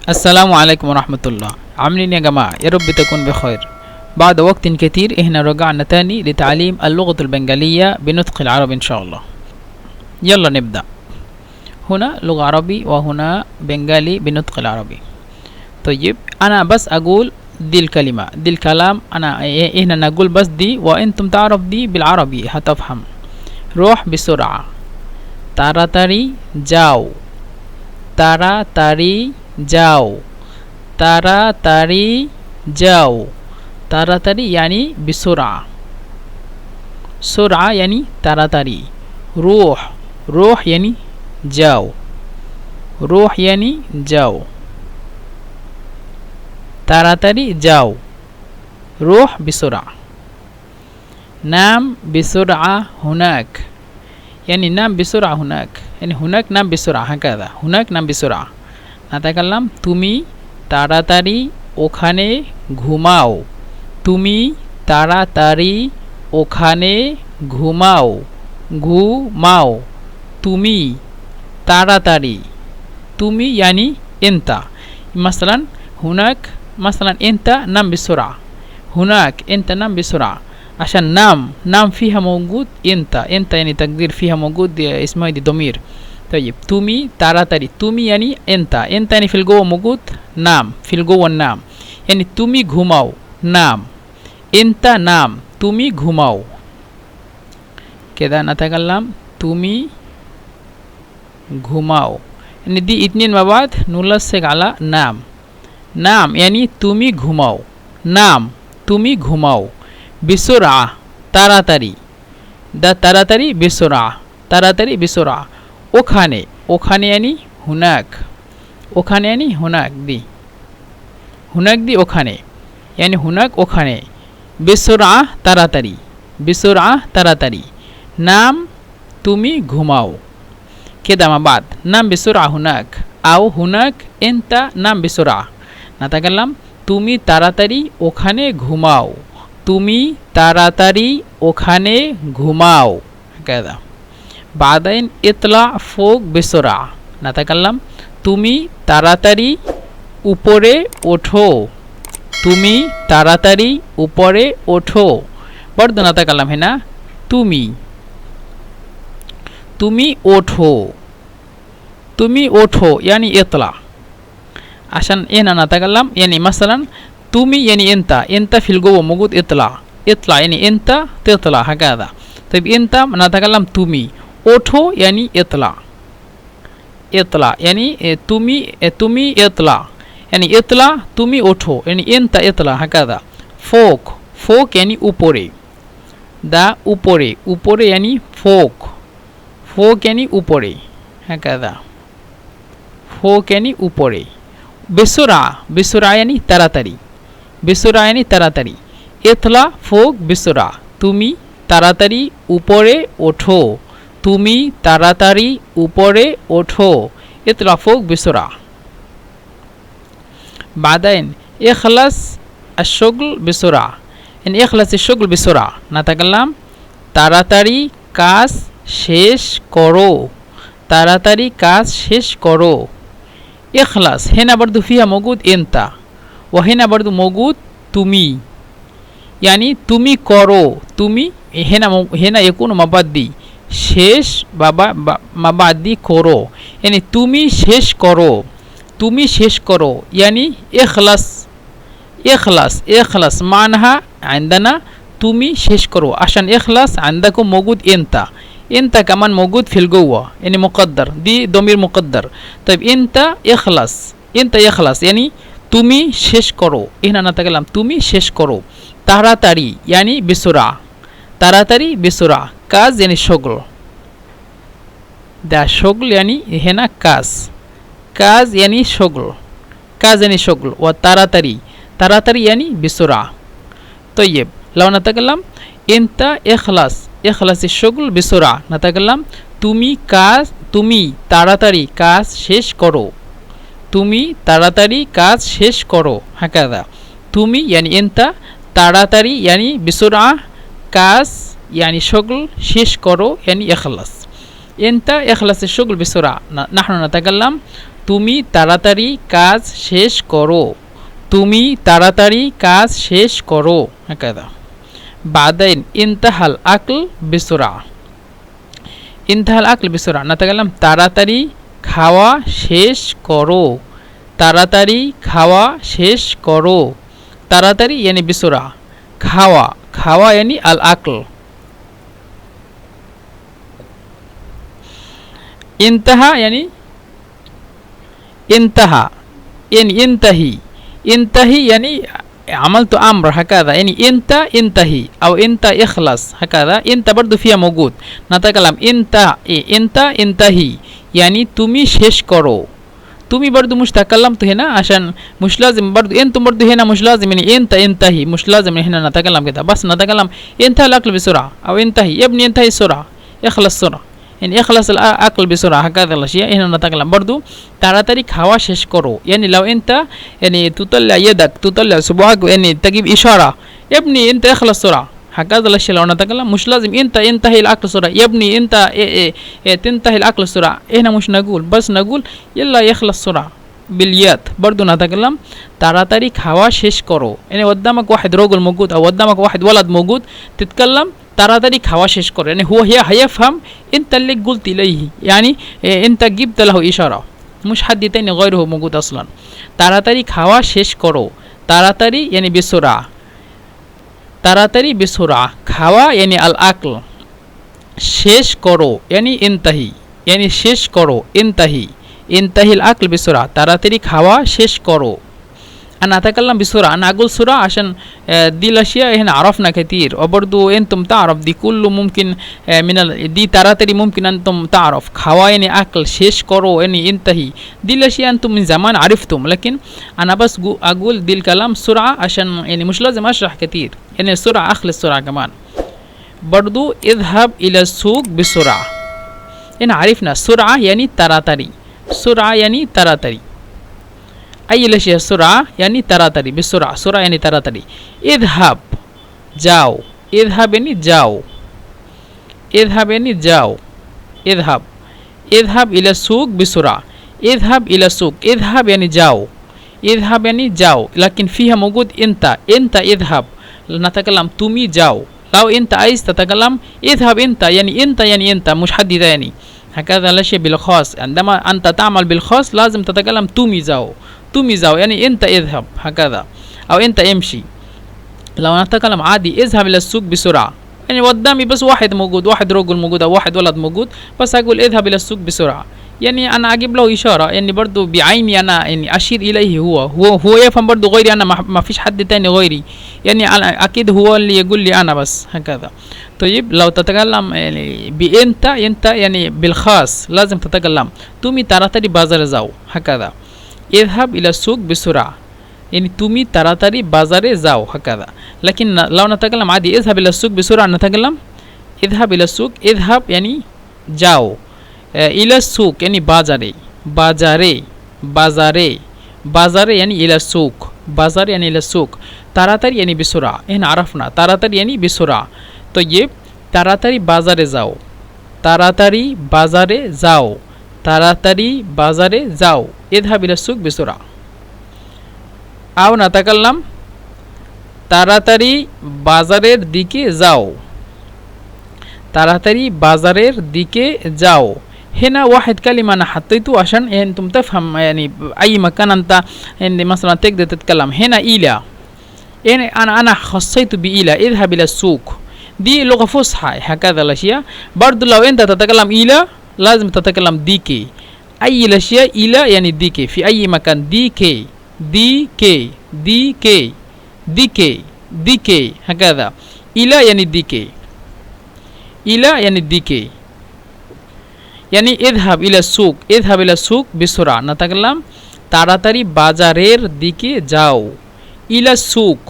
السلام عليكم ورحمة الله. عاملين يا جماعة؟ يا رب تكون بخير. بعد وقت كثير احنا رجعنا تاني لتعليم اللغة البنغالية بنطق العربي إن شاء الله. يلا نبدأ. هنا لغة عربي وهنا بنغالي بنطق العربي. طيب أنا بس أقول دي الكلمة دي الكلام، أنا إحنا نقول بس دي وأنتم تعرف دي بالعربي هتفهم. روح بسرعة. তাড়াতাড়ি যাও। তাড়াতাড়ি যাও। তাড়াতাড়ি যাও। তাড়াতাড়ি يعني بسرعة. سرعة يعني তাড়াতাড়ি. روح روح يعني যাও. روح يعني যাও. তাড়াতাড়ি যাও। روح بسرعة. نام بسرعة هناك، يعني نام بسرعة هناك، يعني هناك نام بسرعة هكذا. هناك نام بسرعة. نتكلم তুমি তাড়াতাড়ি ওখানে ঘুমাও। তুমি তাড়াতাড়ি ওখানে ঘুমাও। ঘুমাও। তুমি তাড়াতাড়ি। তুমি يعني انت. مثلا هناك مثلا انت نام بسرعة. هناك انت نام بسرعة. عشان نام فيها موجود انت يعني تقدير فيها موجود اسمها دي ضمير. طيب تومي تاراتاري. تومي يعني انت يعني في الجو موجود نام، في الجو النام يعني تومي ঘুমাও نام. انت نام تومي ঘুমাও. كده نتكلم تومي ঘুমাও يعني دي اتنين مع بعض نلصق على نام يعني تومي ঘুমাও نام تومي ঘুমাও. بسرعة তাড়াতাড়ি। দা তাড়াতাড়ি بسرعة তাড়াতাড়ি بسرعة. ওখানে ওখানে يعني هناك. ওখানে يعني هناك دي. هناك دي ওখানে يعني هناك ওখানে. بسرعة তাড়াতাড়ি। بسرعة তাড়াতাড়ি. নাম তুমি ঘুমাও. كده مع بعض نام بسرعة هناك أو هناك أنت نام بسرعة. نتكلم তুমি তাড়াতাড়ি ওখানে ঘুমাও। তুমি তাড়াতাড়ি ওখানে ঘুমাও كذا. بعدين اطلع فوق بسرعة. نتكلم তুমি তাড়াতাড়ি উপরে ওঠো। তুমি তাড়াতাড়ি উপরে ওঠো. برضه نتكلم هنا তুমি ওঠো. তুমি ওঠো يعني اطلع. عشان هنا نتكلم يعني مثلا تومي يعني انت في الجو موجود اطلع يعني انت تطلع هكذا. طيب انت نتكلم تومي. اوتو يعني اطلع يعني تومي اطلع يعني اطلع تومي اوتو يعني انت اطلع هكذا. فوق يعني উপরে. دا উপরে يعني فوق يعني উপরে هكذا. فوق يعني উপরে. بسرعة يعني তাড়াতাড়ি. بسرعة يعني তাড়াতাড়ি. اطلع فوق بسرعة. তুমি তাড়াতাড়ি উপরে ওঠো। তুমি তাড়াতাড়ি উপরে ওঠো. اطلع فوق بسرعة. بعدين اخلص الشغل بسرعة. يعني اخلص الشغل بسرعة. نتكلم তাড়াতাড়ি কাজ শেষ করো। তাড়াতাড়ি কাজ শেষ করো. اخلص هنا برضو فيها موجود انت وهنا برضو موجود تومي يعني تومي করো. تومي هنا يكون مبادئ শেষ مبادئ করো يعني تومي শেষ করো. تومي শেষ করো يعني اخلص معناها عندنا تومي শেষ করো. عشان اخلص عندكم موجود انت كمان موجود في الجوه يعني مقدر دي ضمير مقدر. طيب انت يخلص يعني তুমি শেষ করো. هنا نتكلم তুমি শেষ করো. তাড়াতাড়ি يعني بسرعة. তাড়াতাড়ি بسرعة. কাজ يعني شغل. ده شغل يعني هنا কাজ يعني شغل وتاراتري يعني بسرعة. طيب لو نتكلم انت اخلص الشغل بسرعة. نتكلم তুমি তাড়াতাড়ি কাজ শেষ করো. তুমি তাড়াতাড়ি কাজ শেষ করো هكذا. তুমি يعني انت তাড়াতাড়ি يعني بسرعة. কাজ يعني شغل শেষ করো يعني اخلص. انت اخلص الشغل بسرعة. نحن نتكلم তুমি তাড়াতাড়ি কাজ শেষ করো, তুমি তাড়াতাড়ি কাজ শেষ করো هكذا. بعدين انتهى الأكل بسرعة. انتهى الأكل بسرعة نتكلم তাড়াতাড়ি খাওয়া শেষ করো, তাড়াতাড়ি খাওয়া শেষ করো, তাড়াতাড়ি يعني بسرعة. খাওয়া খাওয়া يعني الأكل. انتهى يعني انتهى يعني ينتهي، ينتهي يعني عملت أمر هكذا يعني انت انتهي أو انت اخلص هكذا. انت برضو فيها موجود نتكلم انت انت انتهي يعني تمي শেষ করো. তুমি برضو مش تكلمت هنا عشان مش لازم برضو انتم برضو هنا مش لازم يعني انت انتهي مش لازم هنا نتكلم كده بس نتكلم انتهى الأكل بسرعة أو انتهي يا ابني انتهي بسرعة اخلص بسرعة يعني اخلص الأكل بسرعة هكذا الأشياء هنا نتكلم برضو তাড়াতাড়ি খাওয়া শেষ করো يعني لو انت يعني تطلع يدك تطلع صباعك يعني تجيب إشارة يا ابني انت اخلص بسرعة هكذا الأشياء لو نتكلم مش لازم انت انتهي الأكل بسرعة يا ابني انت تنتهي الأكل بسرعة هنا مش نقول بس نقول يلا يخلص بسرعة باليد برضو نتكلم তাড়াতাড়ি খাওয়া শেষ করো يعني قدامك واحد رجل موجود أو قدامك واحد ولد موجود تتكلم তাড়াতাড়ি খাওয়া শেষ করে يعني هو هيفهم انت اللي قلت إليه يعني انت جبت له إشارة مش حد تاني غيره موجود أصلا. তাড়াতাড়ি খাওয়া শেষ করো তাড়াতাড়ি يعني بسرعة তাড়াতাড়ি بسرعة খাওয়া يعني الأكل শেষ করো يعني انتهي يعني শেষ করো انتهي انتهي الأكل بسرعة তাড়াতাড়ি খাওয়া শেষ করো. أنا أتكلم بسرعة أنا أقول سرعة عشان دي الأشياء هنا عرفنا كتير وبرضو أنتم تعرف دي كله ممكن من دي تراتري ممكن أنتم تعرف خوا يعني أكل شيش كرو يعني انتهي دي الأشياء أنتم من زمان عرفتم لكن أنا بس أقول دي الكلام سرعة عشان يعني مش لازم أشرح كتير يعني السرعة أخلص السرعة كمان. برضو اذهب إلى السوق بسرعة هنا عرفنا سرعة يعني تراتري سرعة يعني تراتري أي الأشياء سرعة يعني তাড়াতাড়ি بسرعة سرعة يعني তাড়াতাড়ি. اذهب যাও اذهب يعني যাও اذهب يعني যাও اذهب اذهب إلى السوق بسرعة اذهب إلى السوق اذهب يعني যাও اذهب يعني যাও لكن فيها موجود انت انت اذهب نتكلم তুমি যাও لو انت عايز تتكلم اذهب انت يعني انت مش حد ثاني هكذا الأشياء بالخاص عندما أنت تعمل بالخاص لازم تتكلم তুমি যাও তুমি যাও يعني انت اذهب هكذا او انت امشي. لو نتكلم عادي اذهب الى السوق بسرعة يعني قدامي بس واحد موجود واحد رجل موجود او واحد ولد موجود بس اقول اذهب الى السوق بسرعة يعني انا اجيب له اشارة يعني برضو بعيني انا يعني اشير اليه هو يفهم برضو غيري انا ما فيش حد تاني غيري يعني أنا اكيد هو اللي يقول لي انا بس هكذا. طيب لو تتكلم يعني بانت انت يعني بالخاص لازم تتكلم তুমি তাড়াতাড়ি বাজারে যাও هكذا. اذهب إلى السوق بسرعة يعني تومي تراتري بازاري زاو هكذا. لكن لو نتكلم عادي اذهب إلى السوق بسرعة نتكلم اذهب إلى السوق اذهب يعني جاو إلى السوق يعني بازاري بازاري بازاري بازاري يعني إلى السوق بازار يعني إلى السوق. تراتري يعني بسرعة هنا عرفنا تراتري يعني بسرعة. طيب تراتري بازاري زاو تراتري بازاري زاو তাড়াতাড়ি বাজারে যাও اذهب إلى السوق بسرعة. أو نتكلم তাড়াতাড়ি বাজারের দিকে যাও তাড়াতাড়ি বাজারের দিকে যাও. هنا واحد كلمة أنا حطيته عشان أنتم تفهم يعني أي مكان أنت يعني مثلا تقدر تتكلم هنا إلى يعني أنا خصيته بإلى اذهب إلى السوق دي لغة فصحى هكذا الأشياء. برضو لو أنت تتكلم إلى لازم تتكلم ديكي أي الأشياء إلى يعني ديكي في أي مكان ديكي ديكي ديكي ديكي ديكي هكذا. إلى يعني ديكي إلى يعني ديكي يعني اذهب إلى السوق اذهب إلى السوق بسرعة نتكلم তাড়াতাড়ি বাজারের দিকে যাও إلى السوق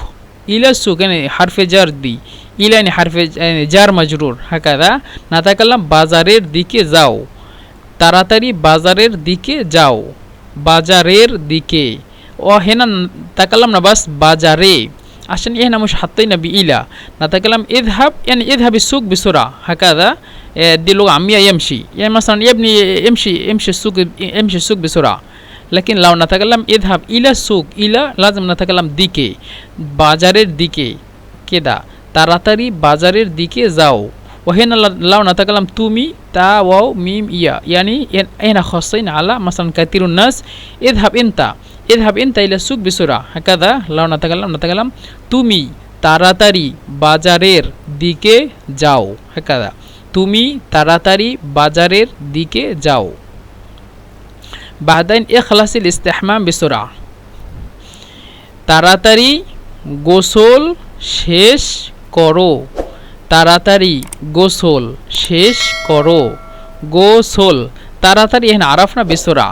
إلى السوق يعني حرف جر دي إلى يعني حرف يعني جار مجرور هكذا. نتكلم বাজারের দিকে যাও তাড়াতাড়ি বাজারের দিকে যাও বাজারের দিকে. وهنا تكلمنا بس بازاري عشان هنا مش حطينا بإلى نتكلم اذهب يعني اذهب السوق بسرعة هكذا. دي لغة عامية يمشي يعني مثلا يا ابني امشي السوق امشي السوق بسرعة लेकिन लाउ नतकल्लम इजहाब इला सुक इला लाजिम नतकल्लम दिके बाजारेर दिके केदा ताड़ाताड़ी बाजारेर दिके जाओ وهنا لو نتكلم تومي تا واو ميم يا يعني هنا خاصين على مثلا كثير الناس اذهب انت الى السوق بسرعه هكذا لو نتكلم تومي তাড়াতাড়ি বাজারের দিকে যাও هكذا তুমি তাড়াতাড়ি বাজারের দিকে যাও بعدين اخلص الاستحمام بسرعه তাড়াতাড়ি গোসল শেষ করো তাড়াতাড়ি গোসল শেষ করো গোসল তাড়াতাড়ি এখানে আরাফনা বিসরা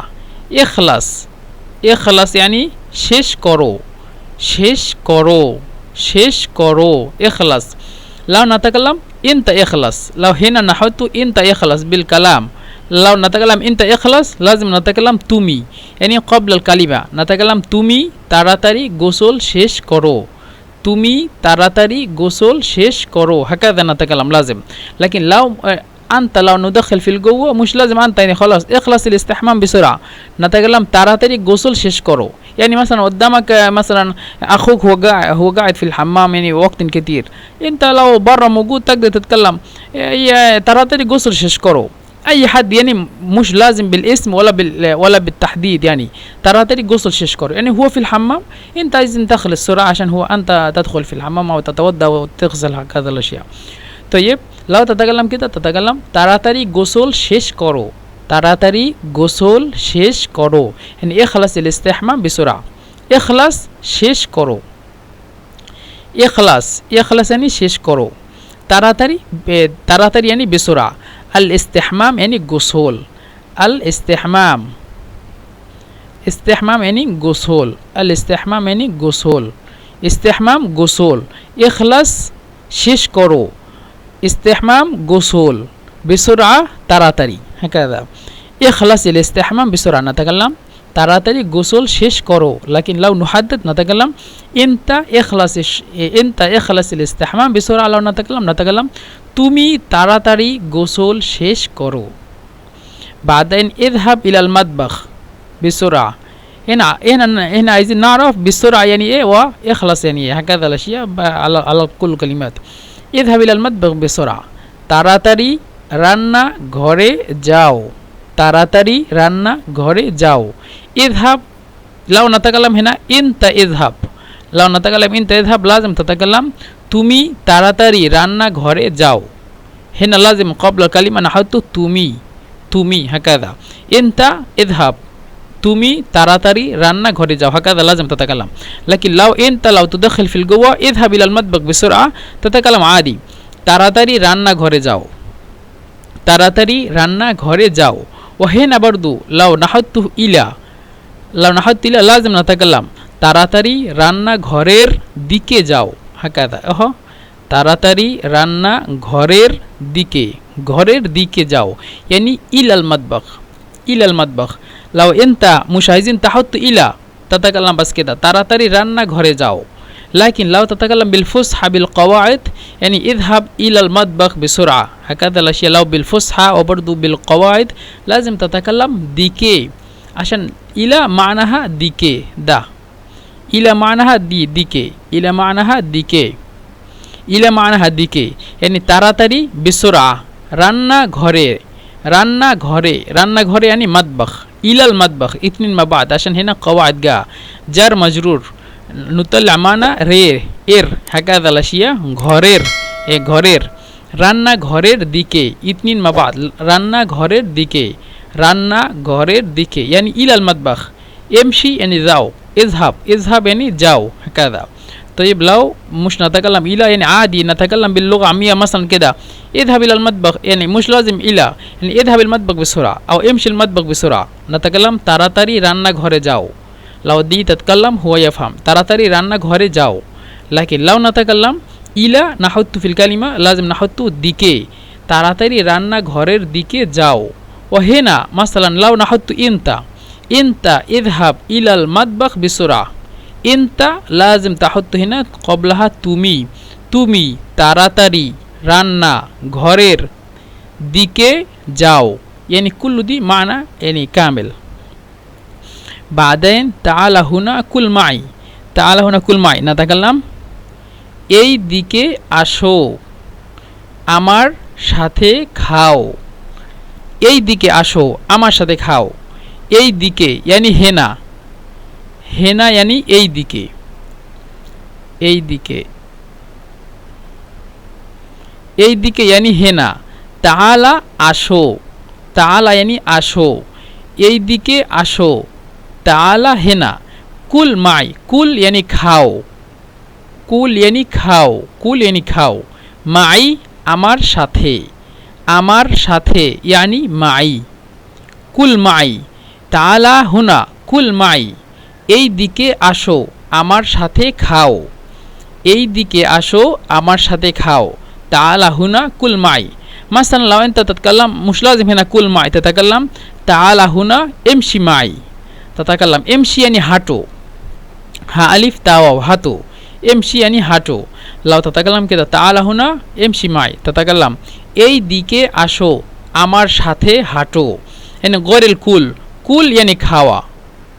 ইখলাস يعني শেষ করো ইখলাস লাউ নাতাকাল্লাম ইনতা ইখলাস লাউ হেনা নাহতু ইনতা ইখলাস বিল কালাম লাউ নাতাকাল্লাম ইনতা ইখলাস লাজিম নাতাকাল্লাম তুমি يعني قبل الكلمه নাতাকাল্লাম তুমি তাড়াতাড়ি গোসল শেষ করো তুমি তাড়াতাড়ি গোসল শেষ করো هكذا نتكلم لازم لكن لو انت لو ندخل في الجو مش لازم انت يعني خلاص اخلص الاستحمام بسرعه نتكلم তাড়াতাড়ি গোসল শেষ করো يعني مثلا قدامك مثلا اخوك هو قاعد في الحمام يعني وقت كتير انت لو برا موجود تقدر تتكلم তাড়াতাড়ি গোসল শেষ করো اي حد يعني مش لازم بالاسم ولا بالتحديد يعني تراتري غسل ششكر يعني هو في الحمام انت لازم تدخل السرعه عشان هو انت تدخل في الحمام او تتوضا وتغسل هكذا الاشياء طيب لو تتكلم كده تتكلم تراتري غسل ششكرو তাড়াতাড়ি গোসল শেষ করো يعني اخلص الاستحمام بسرعه اخلص শেষ করো اخلص يعني শেষ করো তাড়াতাড়ি يعني بسرعه الاستحمام يعني غسول الاستحمام يعني غسول الاستحمام يعني غسول استحمام غسول اخلص শেষ করো استحمام غسول بسرعة তাড়াতাড়ি هكذا اخلص الاستحمام بسرعة نتكلم তাড়াতাড়ি গোসল শেষ করো لكن لو نحدد نتكلم انت اخلص الاستحمام بسرعة لو نتكلم তুমি তাড়াতাড়ি গোসল শেষ করো بعدين اذهب الى المطبخ بسرعة هنا عايزين نعرف بسرعة يعني ايه واخلص يعني ايه هكذا الاشياء على كل كلمات اذهب الى المطبخ بسرعة তাড়াতাড়ি রান্না ঘরে যাও তাড়াতাড়ি রান্না ঘরে যাও اذهب لو نتكلم هنا انت اذهب لو نتكلم انت اذهب لازم تتكلم তুমি তাড়াতাড়ি রান্না ঘরে যাও هنا لازم قبل الكلمة نحط তুমি هكذا انت اذهب তুমি তাড়াতাড়ি রান্না ঘরে যাও هكذا لازم تتكلم لكن لو تدخل في الجوة اذهب الى المطبخ بسرعة تتكلم عادي তাড়াতাড়ি রান্না ঘরে যাও তাড়াতাড়ি রান্না ঘরে যাও وهنا برضو لو نحط الى لازم نتكلم তাড়াতাড়ি রান্না ঘরের দিকে যাও هكذا তাড়াতাড়ি রান্না ঘরের দিকে যাও يعني الى المطبخ لو انت مش عايزين تحط الى تتكلم بس كده তাড়াতাড়ি রান্না ঘরে যাও لكن لو تتكلم بالفصحى بالقواعد يعني اذهب الى المطبخ بسرعه هكذا الاشياء لو بالفصحى وبرضو بالقواعد لازم تتكلم দিকে عشان الى معناها দিকে ده الى معناها দিকে الى معناها দিকে يعني তাড়াতাড়ি بسرعه রান্না ঘরে يعني مطبخ الى المطبخ اثنين مع بعض عشان هنا قواعد جاء جار مجرور نطلع معنا هكذا الاشياء ঘরের রান্না ঘরের দিকে اثنين مع بعض রান্না ঘরের দিকে يعني الى المطبخ امشي يعني যাও اذهب يعني যাও هكذا طيب لو مش نتكلم الى يعني عادي نتكلم باللغة العامية مثلا كده اذهب الى المطبخ يعني مش لازم الى يعني اذهب المطبخ بسرعة او امشي المطبخ بسرعة نتكلم তাড়াতাড়ি রান্না ঘরে যাও لو دي تتكلم هو يفهم তাড়াতাড়ি রান্না ঘরে যাও لكن لو نتكلم الى نحط في الكلمة لازم نحط দিকে তাড়াতাড়ি রান্না ঘরের দিকে যাও وهنا مثلا لو نحط انت اذهب الى المطبخ بسرعة انت لازم تحط هنا قبلها তুমি তাড়াতাড়ি রান্না ঘরের দিকে যাও يعني كل دي معنى يعني كامل بعدين تعال هنا كل معي تعال هنا كل معي نتكلم এই দিকে আসো আমার সাথে খাও এই দিকে আসো আমার সাথে খাও এই দিকে यानी হেনা হেনা यानी এই দিকে এই দিকে এই দিকে यानी হেনা তাআলা আসো তাআলা यानी আসো এই দিকে আসো তাআলা হেনা কুল মাই কুল यानी খাও কুল यानी খাও কুল यानी খাও মাই আমার সাথে यानी মাই কুল মাই তাআলা হুনা কুল মাই এই দিকে আসো আমার সাথে খাও এই দিকে আসো আমার সাথে খাও তাআলা হুনা কুল মাই مثلا لو انت تتكلم مش لازم هنا كل معي تتكلم تعال هنا امشي معي تتكلم امشي يعني هاتو ها الف تاء واو هاتو امشي يعني هاتو لو تتكلم كده تعال هنا امشي معي تتكلم এই দিকে আসো আমার সাথে হাঁটো يعني غير الكل كل يعني খাওয়া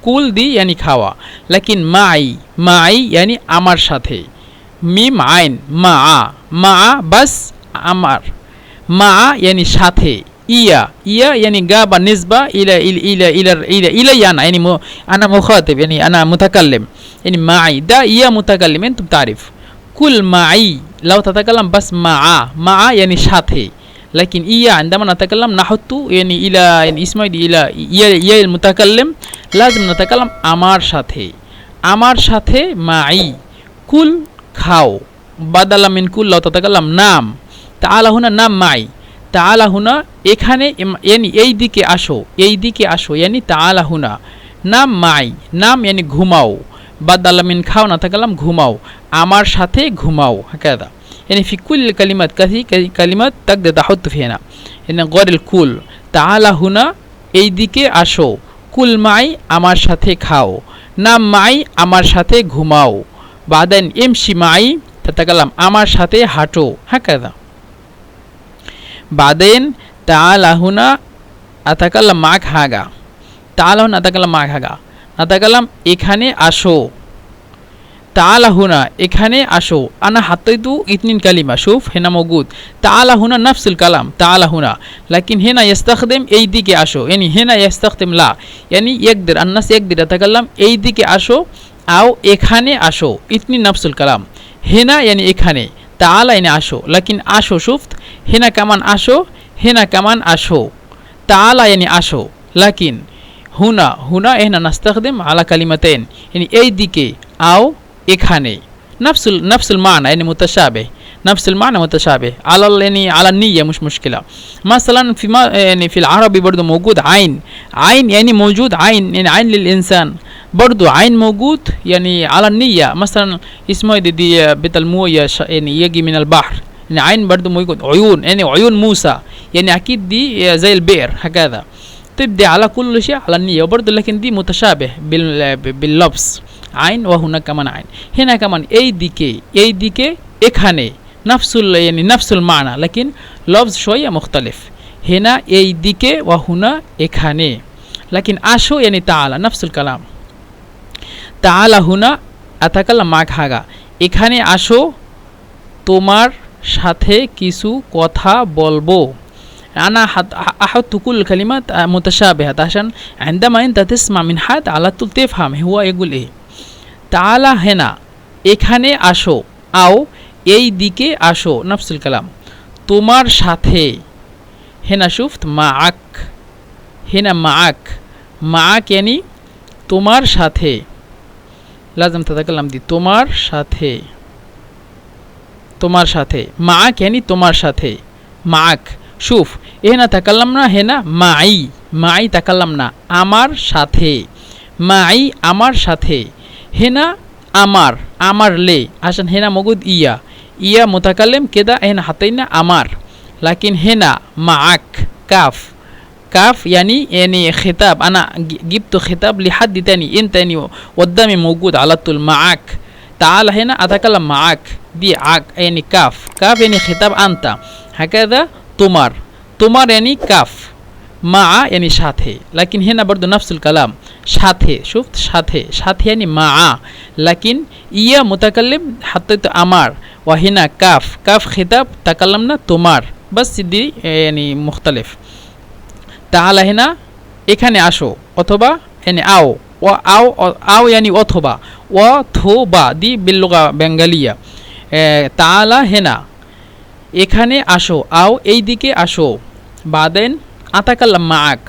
কুল দি यानी খাওয়া लेकिन মাই यानी আমার সাথে মিম আইন মা বাস আমার মা यानी সাথে ইয়া يعني جاب نسبة إلى أنا يعني أنا مخاطب يعني أنا متكلم يعني معي ده إيا متكلم أنتم تعرف كل معي لو تتكلم بس مع يعني সাথে لكن إيا عندما نتكلم نحط يعني إلى يعني اسمه إلى إيا المتكلم لازم نتكلم আমার সাথে معي كل খাও بدل من كل لو تتكلم নাম তাআলা হুনা নাম মাই তাআলা হুনা এখানে यानी এই দিকে আসো यानी তাআলা হুনা নাম মাই নাম यानी ঘুমাও بدل من খাও না তাকালাম ঘুমাও আমার সাথে ঘুমাও هكذا يعني في كل الكلمات كثير كلمات تقدر تحط فيها يعني غير الكل তাআলা হুনা এই দিকে আসো কুল মাই আমার সাথে খাও নাম মাই আমার সাথে ঘুমাও بعدين امشي معي تتكلم আমার সাথে হাঁটো هكذا بعدين تعال هنا أتكلم معك حاجة تعال هنا أتكلم معك حاجة أتكلم এখানে আসো تعال هنا এখানে আসো أنا حطيت اثنين كلمة شوف هنا موجود تعال هنا نفس الكلام تعال هنا لكن هنا يستخدم এই দিকে আসো يعني هنا يستخدم لا يعني يقدر الناس يقدر يتكلم এই দিকে আসো أو এখানে আসো اثنين نفس الكلام هنا يعني এখানে تعال يعني আসো لكن আসো شفت هنا كمان আসো تعال يعني আসো لكن هنا هنا نستخدم على كلمتين يعني এই দিকে أو এখানে نفس المعنى يعني متشابه نفس المعنى متشابه على يعني على النية مش مشكلة مثلا يعني في العربي برضو موجود عين يعني موجود عين يعني عين للإنسان برضو عين موجود يعني على النية مثلا اسمه دي بتلموية يعني يجي من البحر يعني عين برضو موجود عيون يعني عيون موسى يعني أكيد دي زي البئر هكذا تبدي على كل شيء على النية برضو لكن دي متشابه باللفظ عين وهنا كمان عين هنا كمان এই দিকে এখানে يعني نفس المعنى لكن لفظ شوية مختلف هنا এই দিকে وهنا এখানে لكن আসো يعني تعالى نفس الكلام تعالى هنا أتكلم معك حاجة এখানে আসো তোমার সাথে কিছু কথা বলবো أنا أحط كل الكلمات متشابهة عشان عندما أنت تسمع من حد على طول تفهم هو يقول إيه تعالى هنا এখানে আসো أو এই দিকে আসো نفس الكلام তোমার সাথে هنا شفت معك يعني তোমার সাথে لازم تتكلم دي তোমার সাথে معك يعني তোমার সাথে معك شوف هنا تكلمنا هنا معي تكلمنا আমার সাথে معي আমার সাথে هنا أمر لي عشان هنا موجود إيا متكلم كده هنا حطينا أمر لكن هنا معك كاف يعني خطاب أنا جبت خطاب لحد تاني أنت يعني قدامي موجود على طول معك تعال هنا أتكلم معك دي يعني كاف يعني خطاب أنت هكذا تمر يعني كاف মা यानी সাথে, लेकिन هنا برضو نفس الكلام সাথে. شفت সাথে সাথে يعني مع, लेकिन ইয়া মুতাকাল্লিম حطيت আমার, وهنا কাফ কাফ খিতাব তাকাল্লামনা তোমার, बस دي يعني مختلف. তাআলা هنا এখানে আসো অথবা يعني আও, আও يعني অথবা, অথবা দি বিল্লুগা বেঙ্গালিয়া. তাআলা হেনা এখানে আসো, আও এই দিকে আসো. বাদেন আতাকাল্লাম মাআক,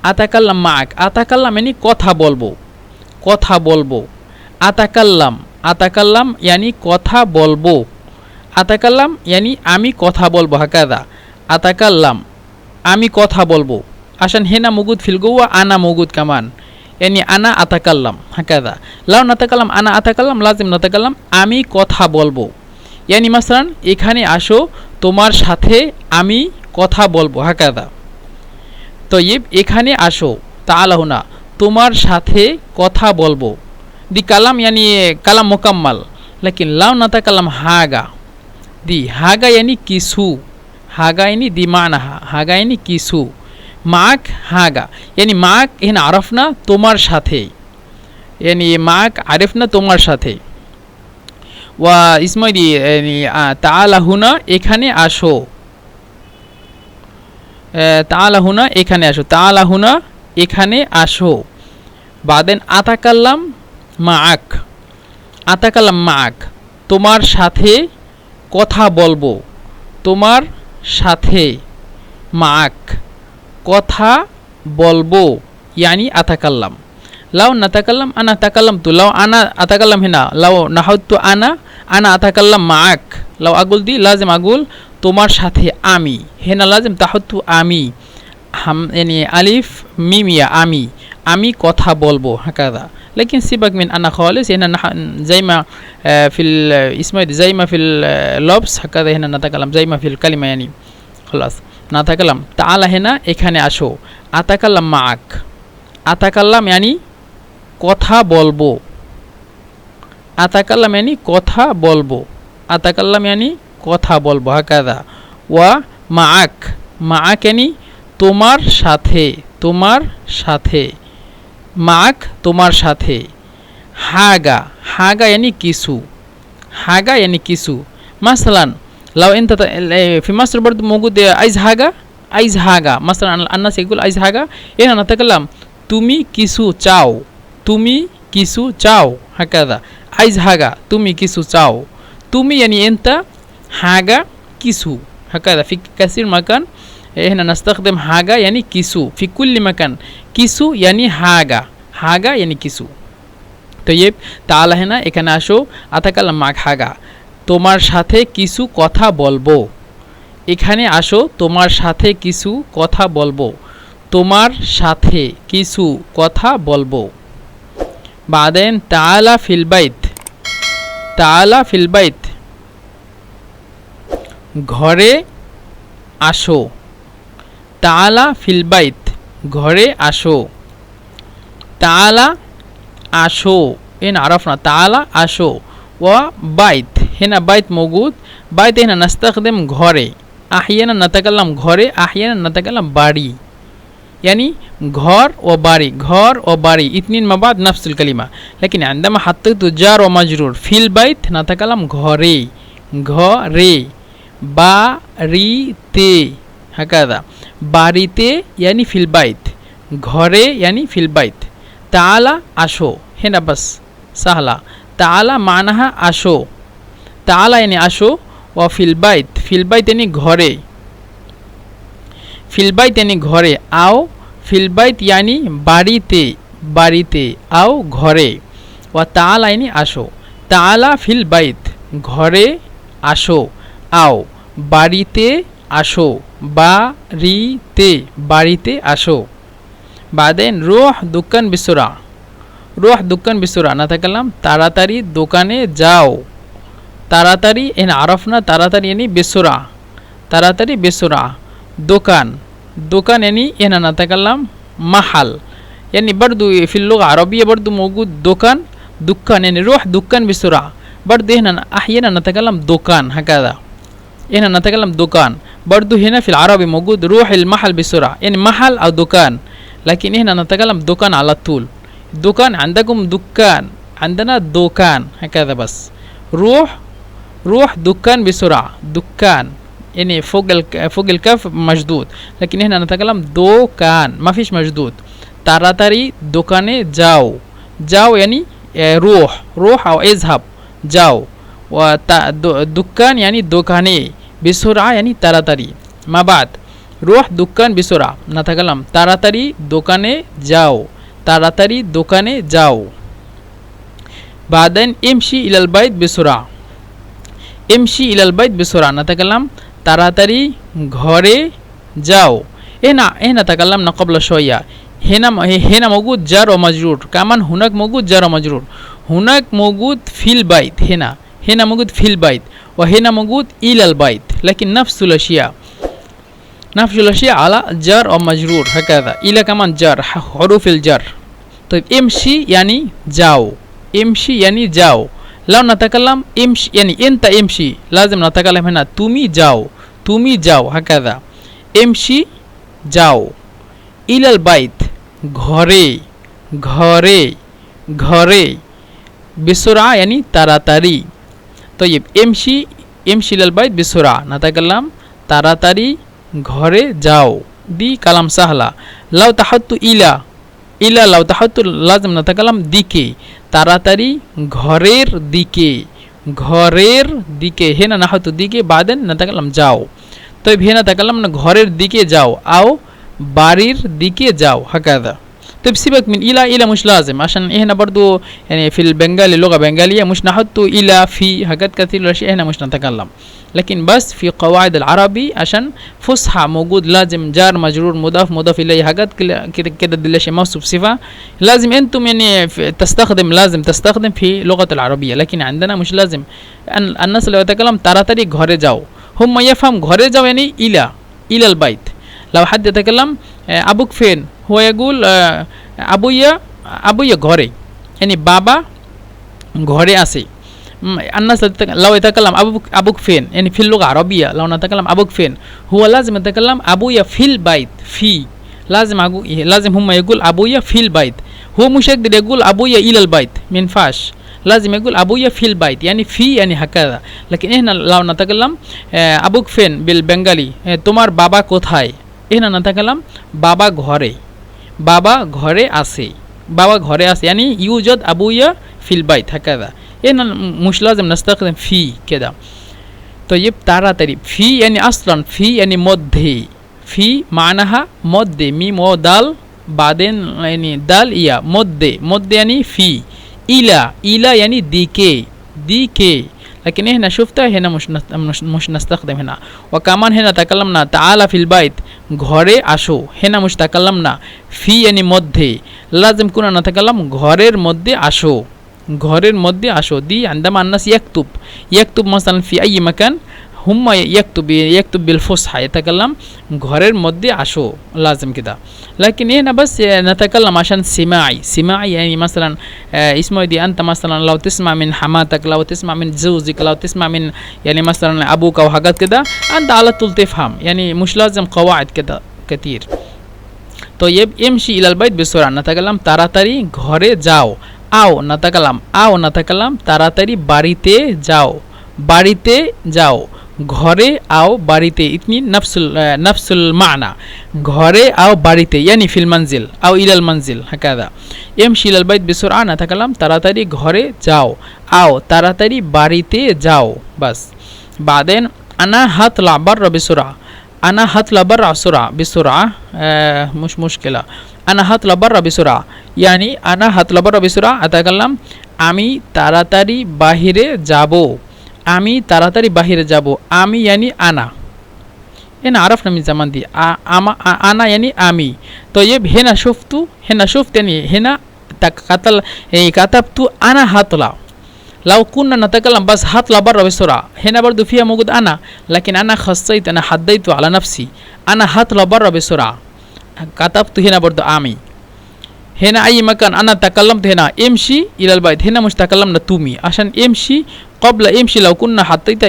আতাকাল্লাম মাআক, আতাকাল্লাম মানে কথা বলবো, কথা বলবো. আতাকাল্লাম আতাকাল্লাম यानी কথা বলবো, আতাকাল্লাম यानी আমি কথা বলবো. হাকাদা আতাকাল্লাম আমি কথা বলবো. عشان هنا موجود في الجوة أنا موجود كمان, يعني أنا أتكلم. هكذا لو نتكلم أنا أتكلم لازم نتكلم আমি কথা বলবো. يعني مثلا এখানে আসো তোমার সাথে আমি কথা বলবো. হাকাদা طيب এখানে আসো তাআলা হুনা তোমার সাথে কথা বলবো. দি কালাম يعني কালাম মুকাম্মাল, लेकिन লাউ নাতাকাল্লাম হাগা, দি হাগা يعني কিছু, হাগা يعني দি মানাহা, হাগা يعني কিছু. মাক হাগা यानी মাক هنا عرفنا তোমার সাথে, يعني মাক عرفنا তোমার সাথে. ওয়া ইসময় দি يعني তাআলা হুনা এখানে আসো, তাআলা হুনা এখানে আসো, তাআলা হুনা এখানে আসো. বাদেন আতাকাল্লাম মাআক, আতাকাল্লাম মাআক তোমার সাথে কথা বলবো, তোমার সাথে মাআক কথা বলবো यानी আতাকাল্লাম. লাউ নাতাকাল্লাম আনা তাকাল্লামতু, লাউ আনা আতাকাল্লাম হেনা, লাউ নাহাউতু আনা আনা আতাকাল্লাম মাআক. লাউ আগুল দি লাজিম আগুল তোমার সাথে আমি, হেনা লাজিম তাহাত্তু আমি, হাম यानी আলিফ মিমিয়া আমি, আমি কথা বলবো. হাকাদা लेकिन سيبك من أنا خالص, هنا زي ما في اسمه زي ما في اللبس هكذا هنا نتكلم زي ما في الكلمة يعني خلاص نتكلم. تعالى هنا এখানে আসো, আতাকাল্লাম মাআক, আতাকাল্লাম يعني কথা বলবো, আতাকাল্লাম يعني কথা বলবো, আতাকাল্লাম يعني কথা বলবো. হাকাদা ওয়া মাআক, মাআক يعني তোমার সাথে, তোমার সাথে, মাক তোমার সাথে. হাগা হাগা يعني কিছু, হাগা يعني কিছু. مثلا لو انت في مصر برضو موجود عايز حاجه، عايز حاجه مثلا الناس يقول عايز حاجه, هنا نتكلم তুমি কিছু চাও, তুমি কিছু চাও. هكذا عايز حاجه তুমি কিছু চাও, তুমি يعني انت حاجه কিছু. هكذا في كثير مكان هنا نستخدم حاجة يعني كيسو في كل مكان, كيسو يعني حاجة, حاجة يعني كيسو. طيب تعالى هنا এখানে আসো, আতাকাল্লাম মাআক হাগা তোমার সাথে কিছু কথা বলবো. এখানে আসো তোমার সাথে কিছু কথা বলবো, তোমার সাথে কিছু কথা বলবো. বাদেন তাআলা ফিল বাইত, তাআলা ফিল বাইত ঘরে আসো, তাআলা ফিল বাইত ঘরে আসো. তাআলা আসো إن عرفنا تعالى আসো. وبيت هنا بيت موجود, بيت هنا نستخدم ঘরে, أحيانا نتكلم ঘরে, أحيانا نتكلم বাড়ি, يعني ঘর وباري, ঘর وباري اثنين مع بعض نفس الكلمة. لكن عندما حطيت جار ومجرور في البيت نتكلم ঘরে, ঘরে বাড়িতে. هكذا বাড়িতে يعني في البيت, ঘরে يعني في البيت. تعالى আসো هنا بس سهلة. تعالى معناها আসো, تعالى يعني আসো. وفي البيت في البيت يعني ঘরে, في البيت يعني ঘরে, أو في البيت يعني বাড়িতে, বাড়িতে أو ঘরে. وتعالى يعني আসো, تعالى في البيت ঘরে আসো, أو বাড়িতে আসো, বাড়িতে, বাড়িতে আসো. বাদেন রুহ দুকান বিসুরা, রুহ দুকান বিসুরা নাতাকাল্লাম তাড়াতাড়ি দোকানে যাও, তাড়াতাড়ি এন আরফনা তাড়াতাড়ি এনি বিসুরা, তাড়াতাড়ি বিসুরা. দোকান দোকান এনি এনা নাতাকাল্লাম মাহাল, يعني برضو في اللغة العربية برضو موجود دكان, دكان يعني روح دكان بسرعة. برضو هنا أحيانا نتكلم دكان, هكذا هنا نتكلم دكان. برضو هنا في العربي موجود روح المحل بسرعة، يعني محل أو دكان، لكن هنا نتكلم دكان على طول. دكان عندكم دكان، عندنا دكان هكذا بس. روح دكان بسرعة، دكان يعني فوق الكاف مشدود، لكن هنا نتكلم دكان ما فيش مشدود. তাড়াতাড়ি دكانه جاو يعني روح أو اذهب جاو. ودكان يعني دكانه، بسرعة يعني তাড়াতাড়ি. ما بعد روح دكان بسرعة نتكلم তাড়াতাড়ি دكانه جاو، তাড়াতাড়ি دكانه جاو. بعدين امشي إلى البيت بسرعة، امشي إلى البيت بسرعة نتكلم তাড়াতাড়ি ঘরে যাও. هنا تكلمنا قبل شوية. هنا موجود جار ومجرور، كمان هناك موجود جار ومجرور. هناك موجود في البيت، هنا موجود في البيت، وهنا موجود إلى البيت، لكن نفس الأشياء على جار ومجرور هكذا. إلى كمان جار، حروف الجر. طيب امشي يعني جاو، امشي يعني جاو. لو نتكلم امشي يعني انت امشي، لازم نتكلم هنا تومي جاو هكذا. امشي جاو. إلى البيت ঘরে بسرعة يعني তাড়াতাড়ি. طيب امشي إلى البيت بسرعة نتكلم তাড়াতাড়ি ঘরে যাও. دي كلام سهلة. لو تحط إلى لو تحط لازم نتكلم দিকে، তাড়াতাড়ি ঘরের দিকে هنا نحط দিকে بعدين نتكلم যাও. طيب هنا تكلمنا ঘরের দিকে যাও أو বাড়ির দিকে যাও هكذا. طيب سيبك من إلى مش لازم، عشان هنا برضو يعني في البنغالي لغة بنغالية مش نحط إلى في حاجات كثير الأشياء هنا مش نتكلم، لكن بس في قواعد العربي عشان فصحى موجود لازم جار مجرور مضاف إليه حاجات كده دي الأشياء موصوف صفة لازم أنتم يعني لازم تستخدم في لغة العربية، لكن عندنا مش لازم. الناس اللي يتكلم তাড়াতাড়ি ঘরে যাও هم يفهم ঘরে যাও يعني إلى البيت. لو حد يتكلم أبوك فين هو يقول أبويا ঘরে يعني بابا ঘরে আছে. الناس لو يتكلم أبوك فين يعني في اللغة العربية لو نتكلم أبوك فين هو لازم يتكلم أبويا في البيت، في لازم هم يقول أبويا في البيت. هو مش يقدر يقول أبويا إلى البيت، مينفعش، لازم يقول أبويا في البيت يعني في يعني هكذا. لكن هنا لو نتكلم أبوك فين بالبنغالي তোমার বাবা কোথায়، هنا نتكلم বাবা ঘরে আছে يعني يوجد أبويا في البيت هكذا. هنا مش لازم نستخدم في كده. طيب তাড়াতাড়ি في يعني أصلا في يعني مده، في معناها مده ميم ودال بعدين يعني دال إيا مده يعني في. إلى يعني ديكي لكن هنا شفتها هنا مش نستخدم هنا. وكمان هنا تكلمنا تعالى في البيت ঘরে আসো، هنا مش تكلمنا في يعني مده، لازم كنا نتكلم ঘরের মধ্যে আসো. دي عندما الناس يكتب مثلا في أي مكان هم يكتب بالفصحى يتكلم ঘরের মধ্যে আসো لازم كده. لكن هنا بس نتكلم عشان سماعي يعني مثلا اسمه دي أنت مثلا لو تسمع من حماتك، لو تسمع من زوجك، لو تسمع من يعني مثلا أبوك أو حاجات كده أنت على طول تفهم، يعني مش لازم قواعد كده كتير. طيب امشي إلى البيت بسرعة نتكلم তাড়াতাড়ি ঘরে যাও أو نتكلم তাড়াতাড়ি বাড়িতে যাও ঘরে أو বাড়িতে اثنين نفس المعنى ঘরে أو বাড়িতে يعني في المنزل أو إلى المنزل هكذا. امشي إلى البيت بسرعة نتكلم তাড়াতাড়ি ঘরে যাও أو তাড়াতাড়ি বাড়িতে যাও بس. بعدين أنا هطلع برا بسرعة، أنا هطلع برا بسرعة مش مشكلة. أنا هطلع برا بسرعة يعني أنا هطلع برا بسرعة أتكلم আমি তাড়াতাড়ি বাহিরে যাব আমি يعني أنا هنا عرفنا من زمان دي أنا يعني أمي. طيب هنا شفت يعني هنا كتبت أنا هطلع. لو كنا نتكلم بس هطلع برا بسرعة هنا برضو فيها موجود أنا، لكن أنا أنا حددت على نفسي أنا هطلع برا بسرعة كتبت هنا برضو أمي. هنا أي مكان أنا تكلمت هنا امشي إلى البيت هنا مش تكلمنا تومي عشان امشي قبل امشي لو كنا حطيت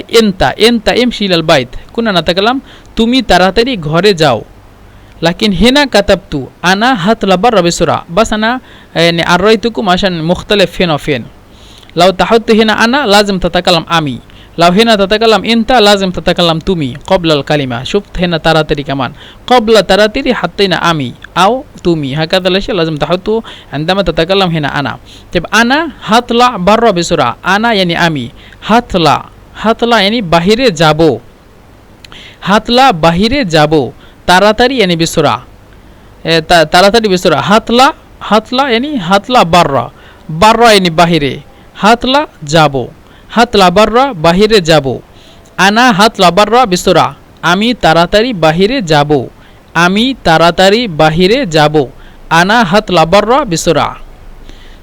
انت امشي إلى البيت كنا نتكلم تومي تراتري ঘরে যাও لكن هنا كتبت أنا هطلع برا بسرعة بس أنا يعني أريتكم عشان مختلف فين وفين لو تحط هنا أنا لازم تتكلم أمي لو هنا تتكلم أنت لازم تتكلم تومي قبل الكلمة شفت هنا تراتري كمان قبل تراتري حطينا أمي أو تومي هكذا الأشياء لازم تحطه عندما تتكلم هنا أنا طيب أنا هطلع برا بسرعة أنا يعني أمي هطلع يعني বাহিরে যাবো هطلع বাহিরে যাবো তাড়াতাড়ি يعني بسرعة তাড়াতাড়ি بسرعة هطلع يعني هطلع برا يعني বাহিরে هطلع যাবো হাতলা বাররা বাহিরে যাব আনা হাতলা বাররা বিসরা আমি তাড়াতাড়ি বাহিরে যাব আমি তাড়াতাড়ি বাহিরে যাব আনা হাতলা বাররা বিসরা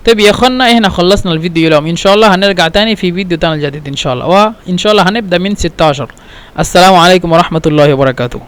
طيب يا اخوانا احنا خلصنا الفيديو اليوم ان شاء الله هنرجع تاني في فيديو تاني جديد ان شاء الله وان شاء الله هنبدا من 16 السلام عليكم ورحمه الله وبركاته